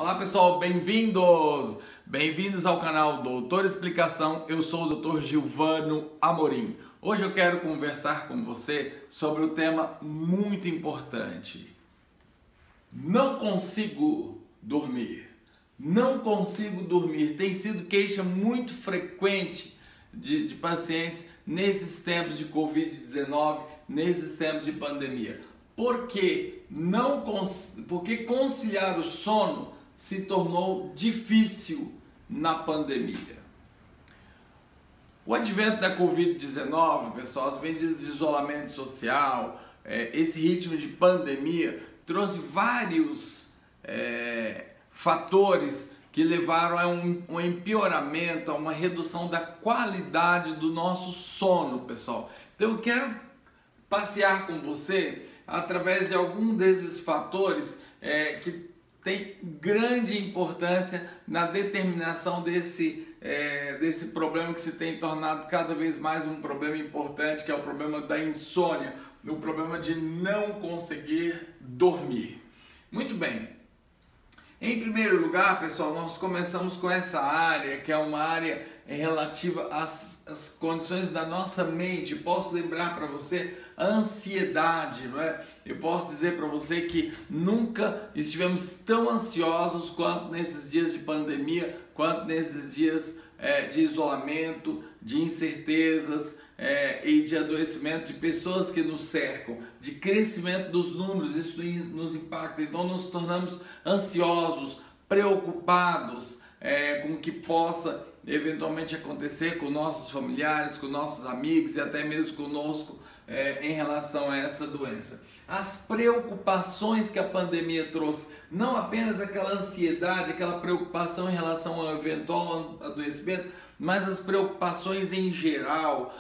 Olá pessoal, bem-vindos! Bem-vindos ao canal Doutor Explicação. Eu sou o Dr. Gilvano Amorim. Hoje eu quero conversar com você sobre um tema muito importante. Não consigo dormir. Não consigo dormir. Tem sido queixa muito frequente de pacientes nesses tempos de Covid-19, nesses tempos de pandemia. Porque conciliar o sono se tornou difícil na pandemia. O advento da Covid-19, pessoal, as medidas de isolamento social, esse ritmo de pandemia trouxe vários fatores que levaram a um empeoramento, a uma redução da qualidade do nosso sono, pessoal. Então eu quero passear com você através de algum desses fatores que tem grande importância na determinação desse problema que se tem tornado cada vez mais um problema importante, que é o problema da insônia, o problema de não conseguir dormir. Muito bem. Em primeiro lugar, pessoal, nós começamos com essa área, que é uma área relativa às condições da nossa mente. Posso lembrar para você a ansiedade, não é? Eu posso dizer para você que nunca estivemos tão ansiosos quanto nesses dias de pandemia, quanto nesses dias de isolamento, de incertezas e de adoecimento de pessoas que nos cercam, de crescimento dos números. Isso nos impacta. Então nos tornamos ansiosos, preocupados com o que possa eventualmente acontecer com nossos familiares, com nossos amigos e até mesmo conosco em relação a essa doença. As preocupações que a pandemia trouxe, não apenas aquela ansiedade, aquela preocupação em relação ao eventual adoecimento, mas as preocupações em geral,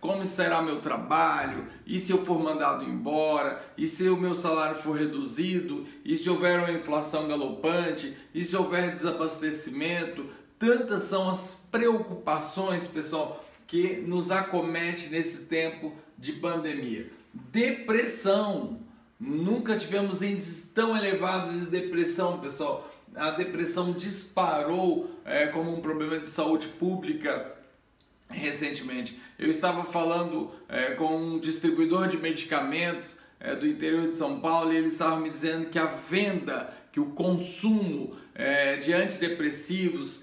como será meu trabalho, e se eu for mandado embora, e se o meu salário for reduzido, e se houver uma inflação galopante, e se houver desabastecimento. Tantas são as preocupações, pessoal, que nos acomete nesse tempo de pandemia. Depressão. Nunca tivemos índices tão elevados de depressão, pessoal. A depressão disparou como um problema de saúde pública recentemente. Eu estava falando com um distribuidor de medicamentos do interior de São Paulo e ele estava me dizendo que a venda, que o consumo de antidepressivos,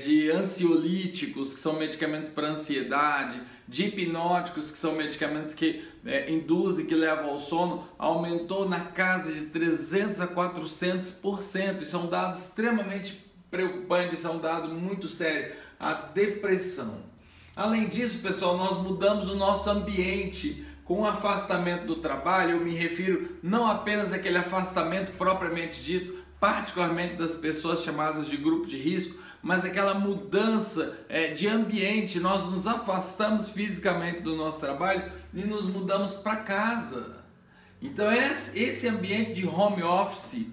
de ansiolíticos, que são medicamentos para ansiedade, de hipnóticos, que são medicamentos que induzem, que levam ao sono, aumentou na casa de 300 a 400%. Isso é um dado extremamente preocupante, isso é um dado muito sério, a depressão. Além disso, pessoal, nós mudamos o nosso ambiente. Com o afastamento do trabalho, eu me refiro não apenas àquele afastamento propriamente dito, particularmente das pessoas chamadas de grupo de risco, mas aquela mudança de ambiente. Nós nos afastamos fisicamente do nosso trabalho e nos mudamos para casa. Então esse ambiente de home office,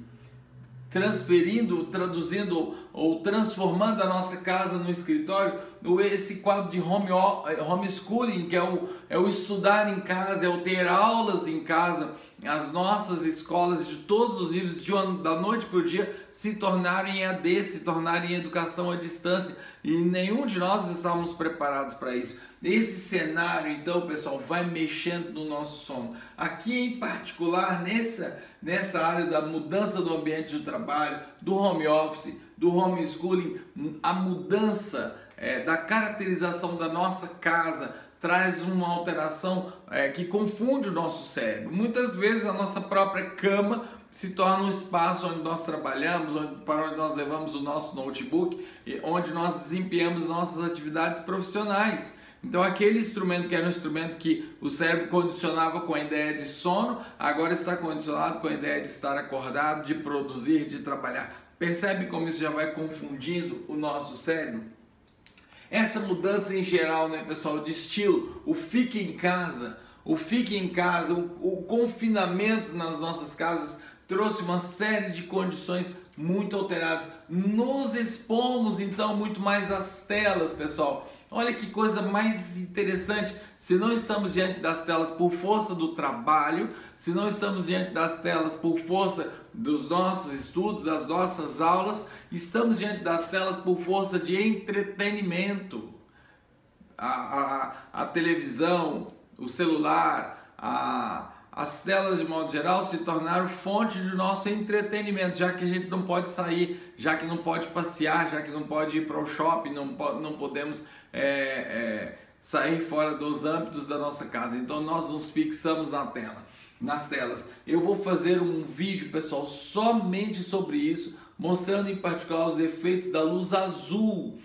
transferindo, traduzindo ou transformando a nossa casa no escritório, esse quadro de homeschooling, que é o estudar em casa, é o ter aulas em casa. As nossas escolas de todos os níveis, da noite para o dia, se tornarem EAD, se tornarem educação à distância, e nenhum de nós estávamos preparados para isso. Esse cenário, então, pessoal, vai mexendo no nosso sono. Aqui, em particular, nessa área da mudança do ambiente de trabalho, do home office, do homeschooling, a mudança da caracterização da nossa casa traz uma alteração que confunde o nosso cérebro. Muitas vezes a nossa própria cama se torna um espaço onde nós trabalhamos, para onde nós levamos o nosso notebook, onde nós desempenhamos nossas atividades profissionais. Então aquele instrumento que era um instrumento que o cérebro condicionava com a ideia de sono, agora está condicionado com a ideia de estar acordado, de produzir, de trabalhar. Percebe como isso já vai confundindo o nosso cérebro? Essa mudança em geral, né, pessoal, de estilo, o fique em casa, o confinamento nas nossas casas trouxe uma série de condições muito alteradas. Nos expomos então muito mais às telas, pessoal. Olha que coisa mais interessante, se não estamos diante das telas por força do trabalho, se não estamos diante das telas por força dos nossos estudos, das nossas aulas, estamos diante das telas por força de entretenimento. A televisão, o celular, as telas de modo geral se tornaram fonte do nosso entretenimento, já que a gente não pode sair, já que não pode passear, já que não pode ir para o shopping, não podemos sair fora dos âmbitos da nossa casa. Então nós nos fixamos nas telas. Eu vou fazer um vídeo, pessoal, somente sobre isso, mostrando em particular os efeitos da luz azul,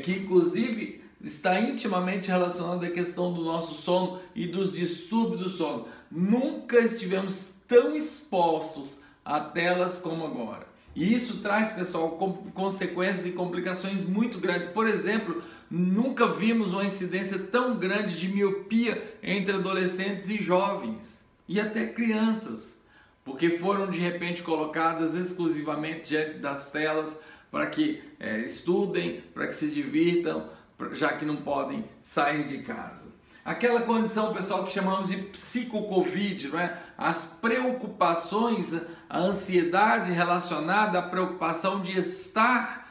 que inclusive está intimamente relacionado à questão do nosso sono e dos distúrbios do sono. Nunca estivemos tão expostos a telas como agora. E isso traz, pessoal, consequências e complicações muito grandes. Por exemplo, nunca vimos uma incidência tão grande de miopia entre adolescentes e jovens, e até crianças, porque foram de repente colocadas exclusivamente diante das telas para que estudem, para que se divirtam, já que não podem sair de casa. Aquela condição, pessoal, que chamamos de psico-covid, não é? As preocupações, a ansiedade relacionada à preocupação de estar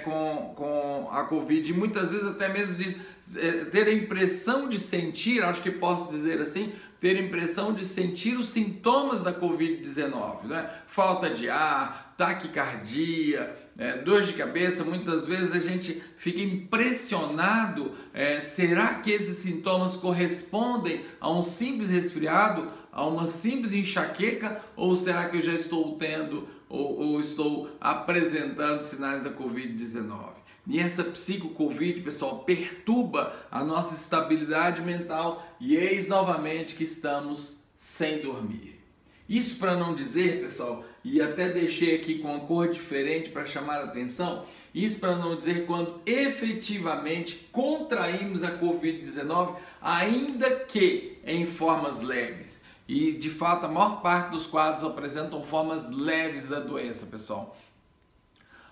com a Covid, e muitas vezes até mesmo de ter a impressão de sentir, acho que posso dizer assim, ter a impressão de sentir os sintomas da Covid-19, né? Falta de ar, taquicardia, dor de cabeça. Muitas vezes a gente fica impressionado, será que esses sintomas correspondem a um simples resfriado, a uma simples enxaqueca, ou será que eu já estou tendo ou estou apresentando sinais da Covid-19? E essa psico-Covid, pessoal, perturba a nossa estabilidade mental, e eis novamente que estamos sem dormir. Isso para não dizer, pessoal, e até deixei aqui com uma cor diferente para chamar a atenção, isso para não dizer quando efetivamente contraímos a Covid-19, ainda que em formas leves. E de fato a maior parte dos quadros apresentam formas leves da doença, pessoal.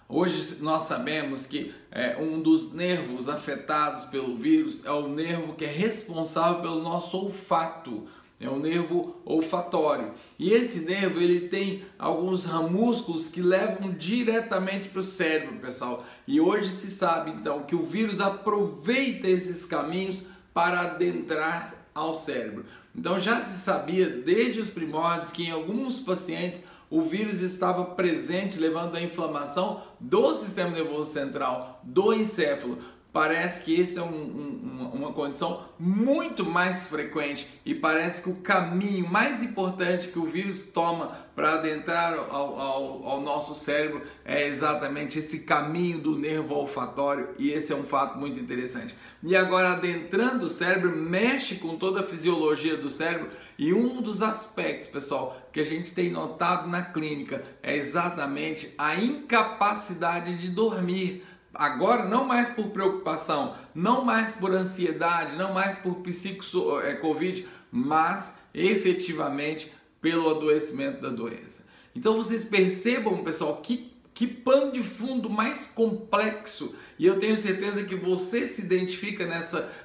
Hoje nós sabemos que um dos nervos afetados pelo vírus é o nervo que é responsável pelo nosso olfato, é o nervo olfatório. E esse nervo, ele tem alguns ramúsculos que levam diretamente para o cérebro, pessoal. E hoje se sabe então que o vírus aproveita esses caminhos para adentrar ao cérebro. Então já se sabia desde os primórdios que em alguns pacientes o vírus estava presente, levando à inflamação do sistema nervoso central, do encéfalo. Parece que essa é uma condição muito mais frequente, e parece que o caminho mais importante que o vírus toma para adentrar ao nosso cérebro é exatamente esse caminho do nervo olfatório, e esse é um fato muito interessante. E agora, adentrando o cérebro, mexe com toda a fisiologia do cérebro, e um dos aspectos, pessoal, que a gente tem notado na clínica é exatamente a incapacidade de dormir. Agora, não mais por preocupação, não mais por ansiedade, não mais por psico-covid, mas efetivamente pelo adoecimento da doença. Então vocês percebam, pessoal, que pano de fundo mais complexo, e eu tenho certeza que você se identifica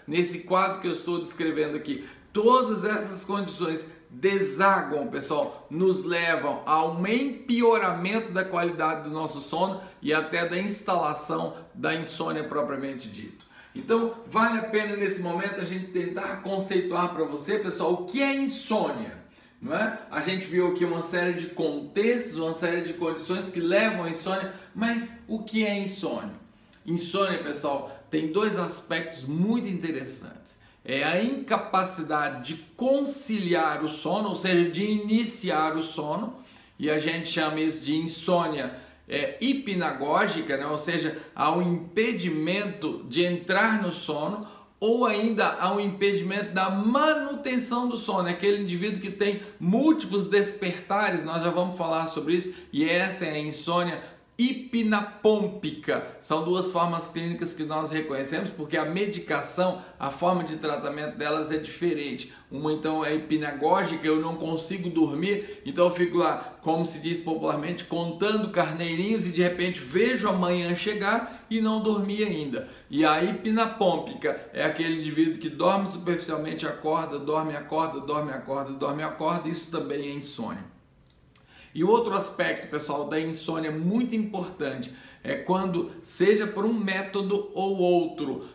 nesse quadro que eu estou descrevendo aqui. Todas essas condições desaguam, pessoal, nos levam a um empeoramento da qualidade do nosso sono e até da instalação da insônia propriamente dito. Então, vale a pena nesse momento a gente tentar conceituar para você, pessoal, o que é insônia, não é? A gente viu aqui uma série de contextos, uma série de condições que levam à insônia, mas o que é insônia? Insônia, pessoal, tem dois aspectos muito interessantes. É a incapacidade de conciliar o sono, ou seja, de iniciar o sono, e a gente chama isso de insônia hipnagógica, né? Ou seja, há um impedimento de entrar no sono, ou ainda há um impedimento da manutenção do sono, aquele indivíduo que tem múltiplos despertares, nós já vamos falar sobre isso, e essa é a insônia hipnapômpica. São duas formas clínicas que nós reconhecemos, porque a medicação, a forma de tratamento delas é diferente. Uma então é hipnagógica, eu não consigo dormir, então eu fico lá, como se diz popularmente, contando carneirinhos, e de repente vejo a manhã chegar e não dormi ainda. E a hipnapômpica é aquele indivíduo que dorme superficialmente, acorda, dorme, acorda, dorme, acorda, dorme, acorda. Isso também é insônia. E outro aspecto, pessoal, da insônia muito importante é quando, seja por um método ou outro,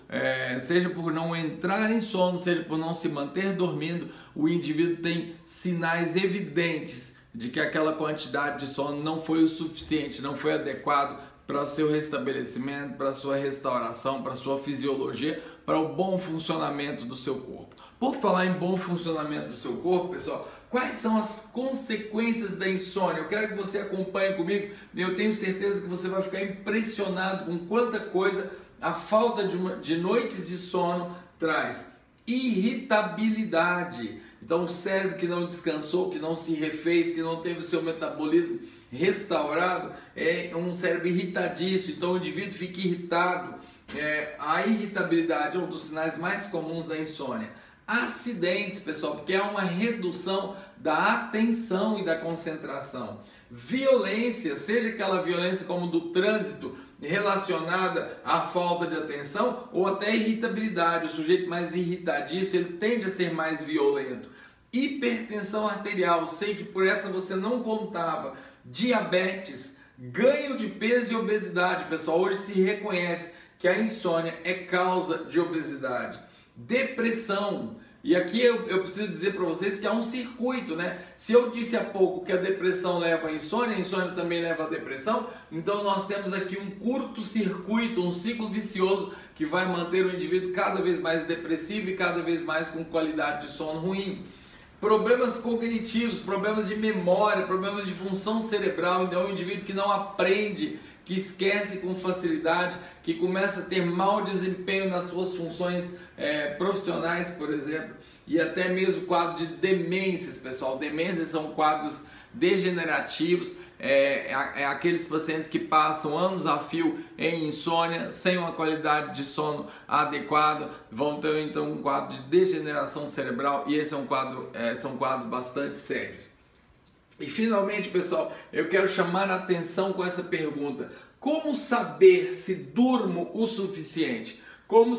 seja por não entrar em sono, seja por não se manter dormindo, o indivíduo tem sinais evidentes de que aquela quantidade de sono não foi o suficiente, não foi adequado para o seu restabelecimento, para a sua restauração, para a sua fisiologia, para o bom funcionamento do seu corpo. Por falar em bom funcionamento do seu corpo, pessoal, quais são as consequências da insônia? Eu quero que você acompanhe comigo e eu tenho certeza que você vai ficar impressionado com quanta coisa a falta de noites de sono traz. Irritabilidade. Então, o cérebro que não descansou, que não se refez, que não teve o seu metabolismo restaurado, é um cérebro irritadiço. Então, o indivíduo fica irritado. A irritabilidade é um dos sinais mais comuns da insônia. Acidentes, pessoal, porque há uma redução da atenção e da concentração. Violência, seja aquela violência como do trânsito, relacionada à falta de atenção, ou até irritabilidade. O sujeito mais irritadiço, ele tende a ser mais violento. Hipertensão arterial, sei que por essa você não contava. Diabetes, ganho de peso e obesidade, pessoal. Hoje se reconhece que a insônia é causa de obesidade. Depressão, e aqui eu preciso dizer para vocês que há um circuito, né? Se eu disse há pouco que a depressão leva à insônia, a insônia também leva à depressão, então nós temos aqui um curto-circuito, um ciclo vicioso que vai manter o indivíduo cada vez mais depressivo e cada vez mais com qualidade de sono ruim. Problemas cognitivos, problemas de memória, problemas de função cerebral, então é um indivíduo que não aprende, que esquece com facilidade, que começa a ter mau desempenho nas suas funções profissionais, por exemplo, e até mesmo quadro de demências, pessoal. Demências são quadros degenerativos, aqueles pacientes que passam anos a fio em insônia, sem uma qualidade de sono adequada, vão ter então um quadro de degeneração cerebral, e esse é um quadro, são quadros bastante sérios. E finalmente, pessoal, eu quero chamar a atenção com essa pergunta: como saber se durmo o suficiente? Como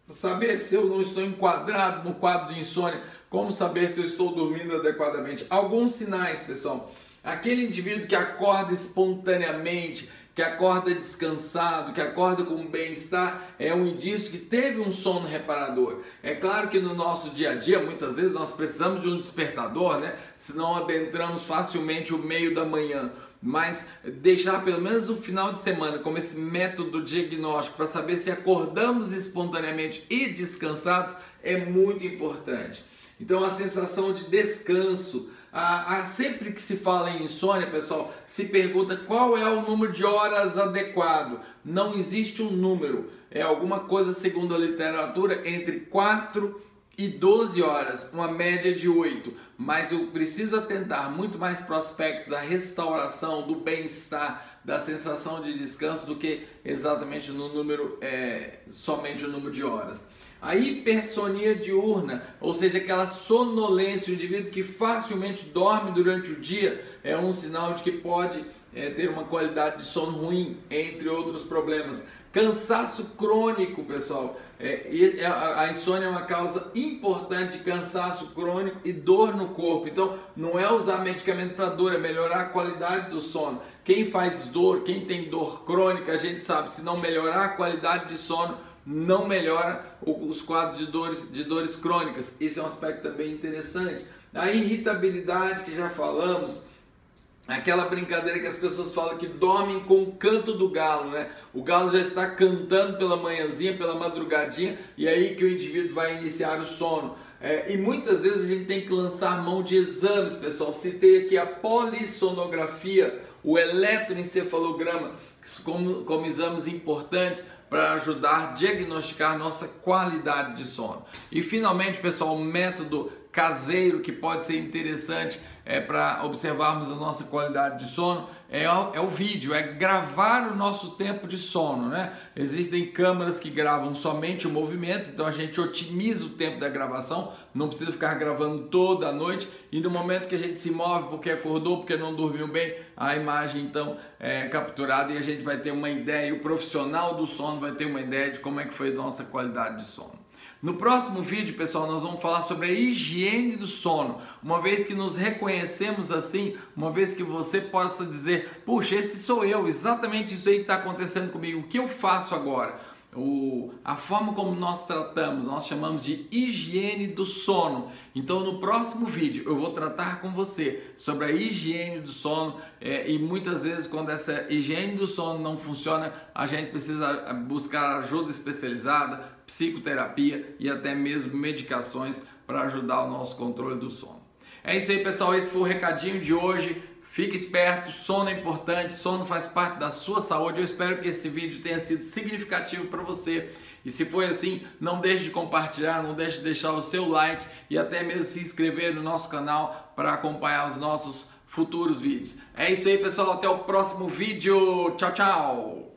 saber se eu não estou enquadrado no quadro de insônia? Como saber se eu estou dormindo adequadamente? Alguns sinais, pessoal. Aquele indivíduo que acorda espontaneamente, que acorda descansado, que acorda com bem-estar, é um indício que teve um sono reparador. É claro que no nosso dia a dia, muitas vezes, nós precisamos de um despertador, né? Senão adentramos facilmente o meio da manhã. Mas deixar pelo menos o final de semana como esse método diagnóstico para saber se acordamos espontaneamente e descansados é muito importante. Então, a sensação de descanso, sempre que se fala em insônia, pessoal, se pergunta qual é o número de horas adequado. Não existe um número, é alguma coisa, segundo a literatura, entre 4 e 12 horas, uma média de 8. Mas eu preciso atentar muito mais para o aspecto da restauração, do bem-estar, da sensação de descanso, do que exatamente no número, somente o número de horas. A hipersonia diurna, ou seja, aquela sonolência, o indivíduo que facilmente dorme durante o dia, é um sinal de que pode ter uma qualidade de sono ruim, entre outros problemas. Cansaço crônico, pessoal, a insônia é uma causa importante de cansaço crônico e dor no corpo. Então, não é usar medicamento para dor, é melhorar a qualidade do sono. Quem faz dor, quem tem dor crônica, a gente sabe, se não melhorar a qualidade de sono, não melhora os quadros de dores crônicas. Esse é um aspecto também interessante. A irritabilidade, que já falamos, aquela brincadeira que as pessoas falam que dormem com o canto do galo, né? O galo já está cantando pela manhãzinha, pela madrugadinha, e aí que o indivíduo vai iniciar o sono. E muitas vezes a gente tem que lançar mão de exames, pessoal. Citei aqui a polissonografia, o eletroencefalograma, como exames importantes para ajudar a diagnosticar nossa qualidade de sono. E finalmente, pessoal, um método caseiro que pode ser interessante para observarmos a nossa qualidade de sono é o vídeo, é gravar o nosso tempo de sono, né? Existem câmeras que gravam somente o movimento, então a gente otimiza o tempo da gravação, não precisa ficar gravando toda a noite, e no momento que a gente se move porque acordou, porque não dormiu bem, a imagem então é capturada e a gente vai ter uma ideia, o profissional do sono vai ter uma ideia de como é que foi a nossa qualidade de sono. No próximo vídeo, pessoal, nós vamos falar sobre a higiene do sono. Uma vez que nos reconhecemos assim, uma vez que você possa dizer, puxa, esse sou eu, exatamente isso aí que está acontecendo comigo, o que eu faço agora? A forma como nós tratamos, nós chamamos de higiene do sono. Então no próximo vídeo eu vou tratar com você sobre a higiene do sono e muitas vezes quando essa higiene do sono não funciona, a gente precisa buscar ajuda especializada, psicoterapia e até mesmo medicações para ajudar o nosso controle do sono. É isso aí, pessoal, esse foi o recadinho de hoje. Fique esperto, sono é importante, sono faz parte da sua saúde. Eu espero que esse vídeo tenha sido significativo para você. E se foi assim, não deixe de compartilhar, não deixe de deixar o seu like e até mesmo se inscrever no nosso canal para acompanhar os nossos futuros vídeos. É isso aí, pessoal, até o próximo vídeo. Tchau, tchau!